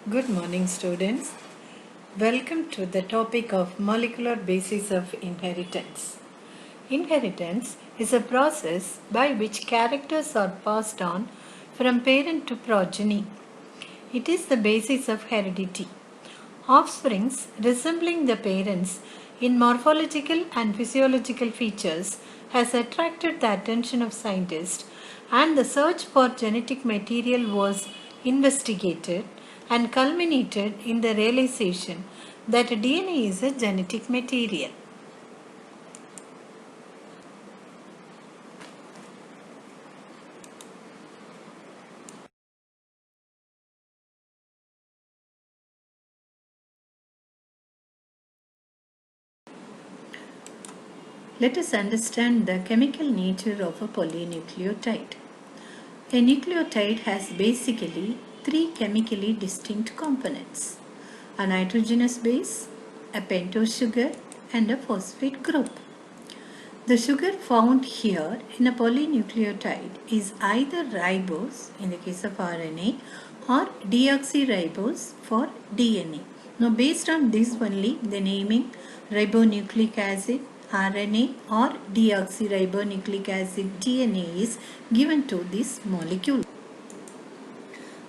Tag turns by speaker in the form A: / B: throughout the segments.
A: Good morning, students. Welcome to the topic of molecular basis of inheritance. Inheritance is a process by which characters are passed on from parent to progeny. It is the basis of heredity. Offsprings resembling the parents in morphological and physiological features has attracted the attention of scientists, and the search for genetic material was investigated and culminated in the realization that DNA is a genetic material. Let us understand the chemical nature of a polynucleotide. A nucleotide has basically three chemically distinct components: a nitrogenous base, a pentose sugar, and a phosphate group. The sugar found here in a polynucleotide is either ribose in the case of RNA or deoxyribose for DNA. Now, based on this only, the naming ribonucleic acid RNA or deoxyribonucleic acid DNA is given to this molecule.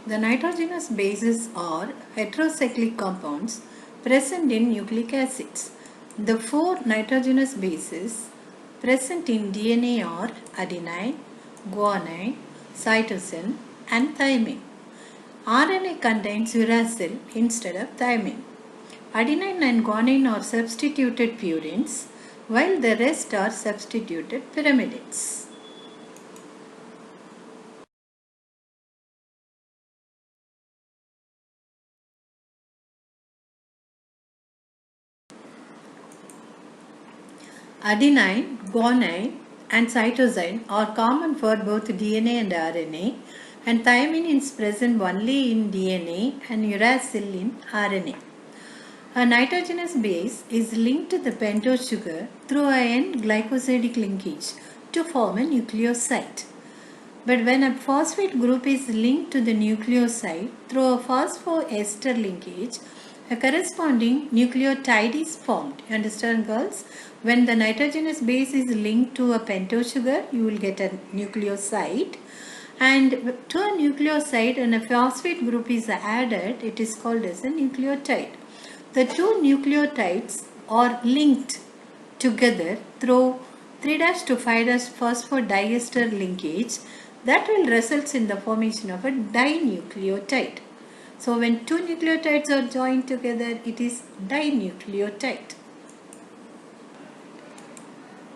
A: The nitrogenous bases are heterocyclic compounds present in nucleic acids. The four nitrogenous bases present in DNA are adenine, guanine, cytosine, and thymine. RNA contains uracil instead of thymine. Adenine and guanine are substituted purines, while the rest are substituted pyrimidines. Adenine, guanine, and cytosine are common for both DNA and RNA, and thymine is present only in DNA and uracil in RNA. A nitrogenous base is linked to the pentose sugar through a N-glycosidic linkage to form a nucleoside. But when a phosphate group is linked to the nucleoside through a phosphoester linkage, a corresponding nucleotide is formed. You understand, girls? When the nitrogenous base is linked to a pentose sugar, you will get a nucleoside. And to a nucleoside, when a phosphate group is added, it is called as a nucleotide. The two nucleotides are linked together through 3' to 5' phosphodiester linkage that will result in the formation of a dinucleotide. So when two nucleotides are joined together, it is dinucleotide.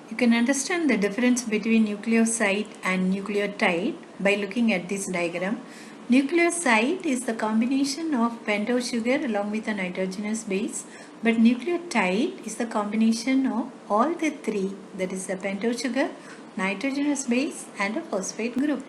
A: You can understand the difference between nucleoside and nucleotide by looking at this diagram. Nucleoside is the combination of pentose sugar along with a nitrogenous base, but nucleotide is the combination of all the three, that is the pentose sugar, nitrogenous base, and a phosphate group.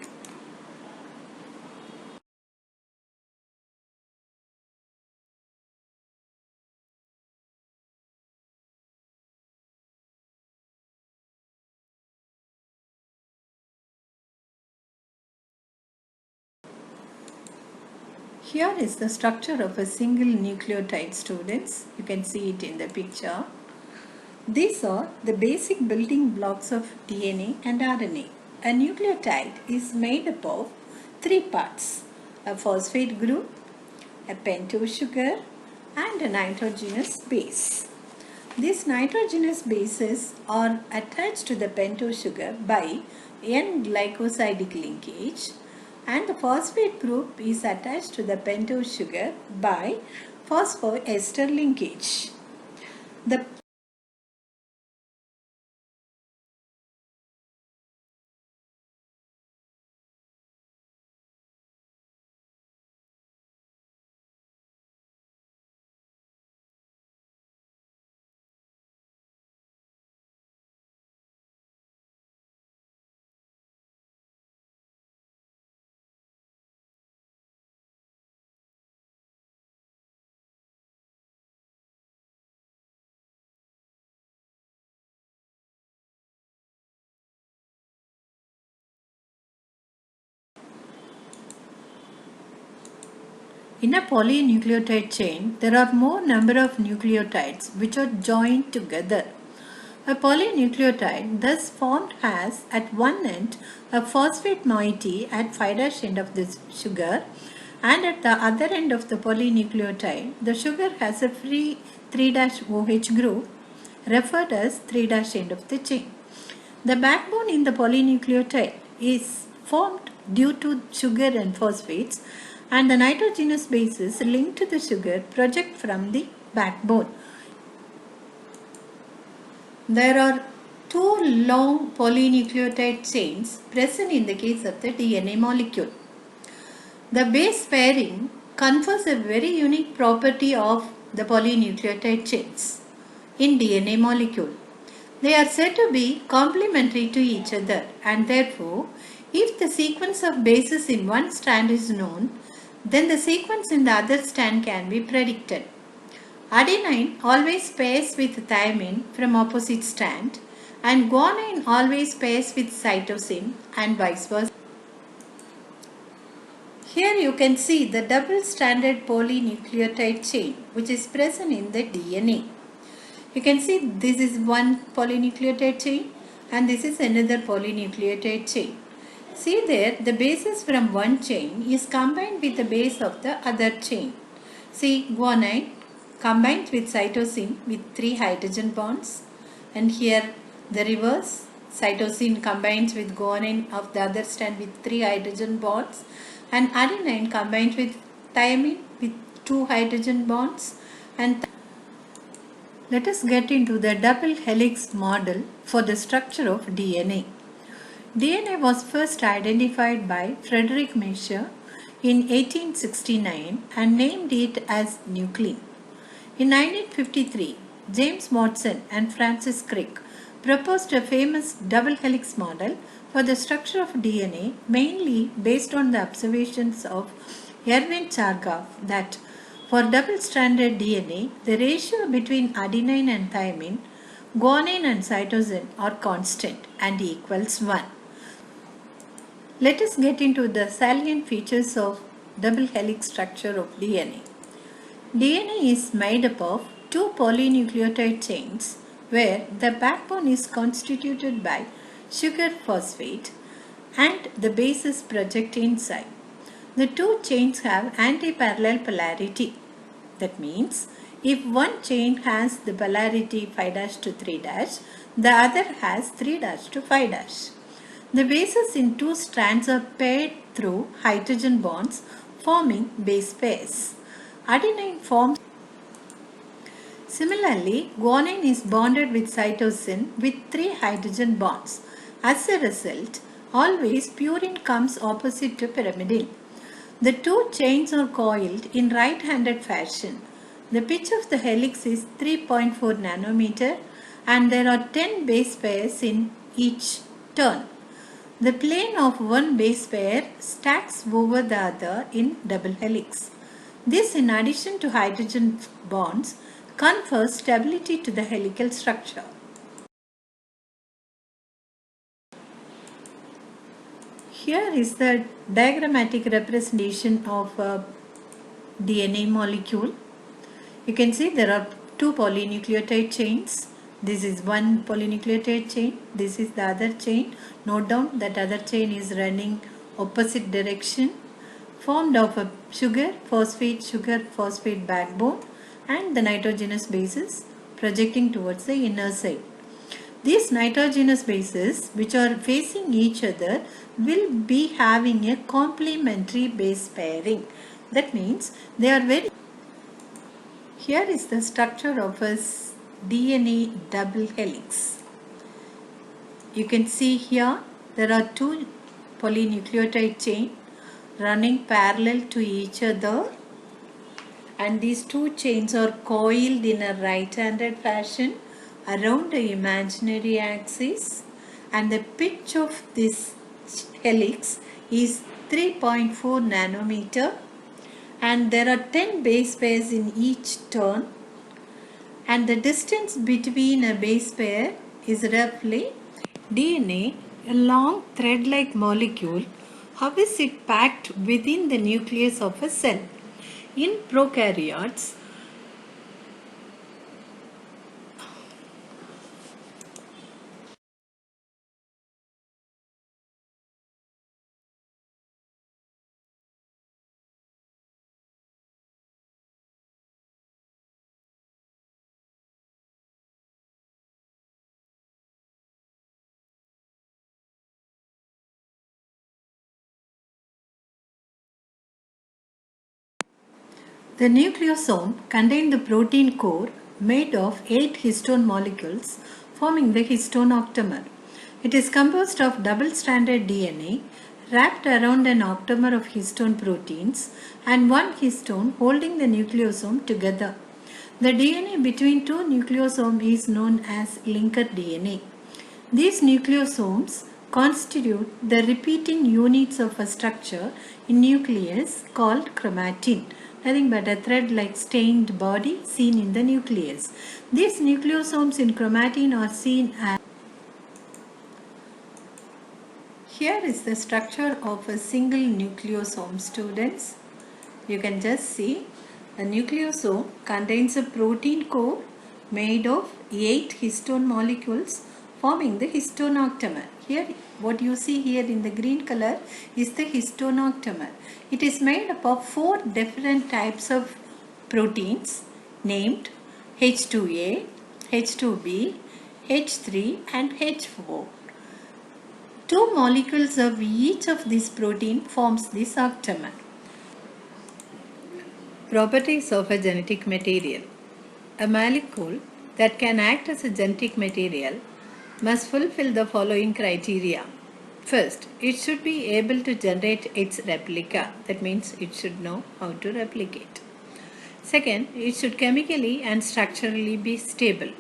A: Here is the structure of a single nucleotide, students. You can see it in the picture. These are the basic building blocks of DNA and RNA. A nucleotide is made up of three parts: a phosphate group, a pentose sugar, and a nitrogenous base. These nitrogenous bases are attached to the pentose sugar by N-glycosidic linkage, and the phosphate group is attached to the pentose sugar by phosphoester linkage. The In a polynucleotide chain, there are more number of nucleotides which are joined together. A polynucleotide thus formed has at one end a phosphate moiety at 5' end of the sugar, and at the other end of the polynucleotide the sugar has a free 3' OH group referred as 3' end of the chain. The backbone in the polynucleotide is formed due to sugar and phosphates, and the nitrogenous bases linked to the sugar project from the backbone. There are two long polynucleotide chains present in the case of the DNA molecule. The base pairing confers a very unique property of the polynucleotide chains in DNA molecule. They are said to be complementary to each other, and therefore, if the sequence of bases in one strand is known, then the sequence in the other strand can be predicted. Adenine always pairs with thymine from opposite strand, and guanine always pairs with cytosine, and vice versa. Here you can see the double-stranded polynucleotide chain which is present in the DNA. You can see this is one polynucleotide chain and this is another polynucleotide chain. See there, the bases from one chain is combined with the base of the other chain. See, guanine combines with cytosine with 3 hydrogen bonds, and here the reverse, cytosine combines with guanine of the other strand with 3 hydrogen bonds, and adenine combines with thymine with 2 hydrogen bonds. And let us get into the double helix model for the structure of DNA. DNA was first identified by Frederick Miescher in 1869 and named it as nuclein. In 1953, James Watson and Francis Crick proposed a famous double helix model for the structure of DNA, mainly based on the observations of Erwin Chargaff that for double-stranded DNA, the ratio between adenine and thymine, guanine and cytosine are constant and equals 1. Let us get into the salient features of double helix structure of DNA. DNA is made up of two polynucleotide chains where the backbone is constituted by sugar phosphate and the bases project inside. The two chains have anti-parallel polarity. That means if one chain has the polarity 5' to 3', the other has 3' to 5'. The bases in two strands are paired through hydrogen bonds forming base pairs. Adenine forms. Similarly, guanine is bonded with cytosine with 3 hydrogen bonds. As a result, always purine comes opposite to pyrimidine. The two chains are coiled in right-handed fashion. The pitch of the helix is 3.4 nanometer and there are 10 base pairs in each turn. The plane of one base pair stacks over the other in double helix. This, in addition to hydrogen bonds, confers stability to the helical structure. Here is the diagrammatic representation of a DNA molecule. You can see there are two polynucleotide chains. This is one polynucleotide chain. This is the other chain. Note down that other chain is running opposite direction, formed of a sugar phosphate backbone and the nitrogenous bases projecting towards the inner side. These nitrogenous bases, which are facing each other, will be having a complementary base pairing. That means they are very. Here is the structure of a DNA double helix. You can see here there are two polynucleotide chains running parallel to each other, and these two chains are coiled in a right-handed fashion around the imaginary axis, and the pitch of this helix is 3.4 nanometer and there are 10 base pairs in each turn, and the distance between a base pair is roughly. DNA, a long thread-like molecule. How is it packed within the nucleus of a cell? In prokaryotes, the nucleosome contains the protein core made of 8 histone molecules forming the histone octamer. It is composed of double-stranded DNA wrapped around an octamer of histone proteins and one histone holding the nucleosome together. The DNA between two nucleosomes is known as linker DNA. These nucleosomes constitute the repeating units of a structure in nucleus called chromatin, nothing but a thread-like stained body seen in the nucleus. These nucleosomes in chromatin are seen as. Here is the structure of a single nucleosome, students. You can just see the nucleosome contains a protein core made of 8 histone molecules forming the histone octamer. Here, what you see here in the green color is the histone octamer. It is made up of 4 different types of proteins named H2A, H2B, H3 and H4. 2 molecules of each of these protein forms this octamer. Properties of a genetic material. A molecule that can act as a genetic material must fulfill the following criteria. First, it should be able to generate its replica. That means it should know how to replicate. Second, it should chemically and structurally be stable.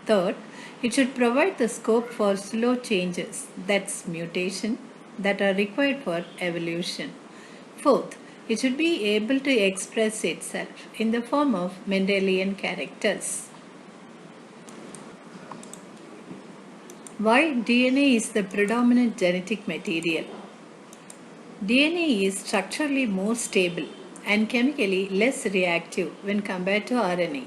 A: Third, it should provide the scope for slow changes, that's mutation, that are required for evolution. Fourth, it should be able to express itself in the form of Mendelian characters. Why DNA is the predominant genetic material? DNA is structurally more stable and chemically less reactive when compared to RNA.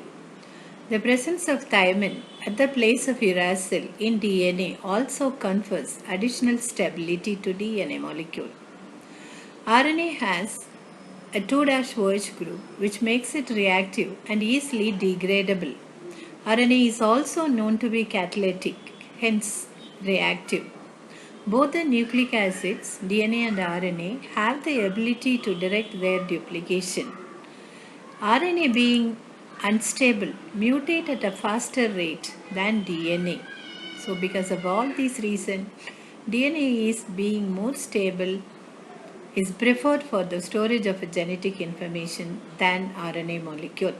A: The presence of thymine at the place of uracil in DNA also confers additional stability to DNA molecule. RNA has a 2'OH group which makes it reactive and easily degradable. RNA is also known to be catalytic, hence reactive. Both the nucleic acids, DNA and RNA, have the ability to direct their duplication. RNA being unstable mutate at a faster rate than DNA. So because of all these reasons, DNA is being more stable, is preferred for the storage of genetic information than RNA molecule.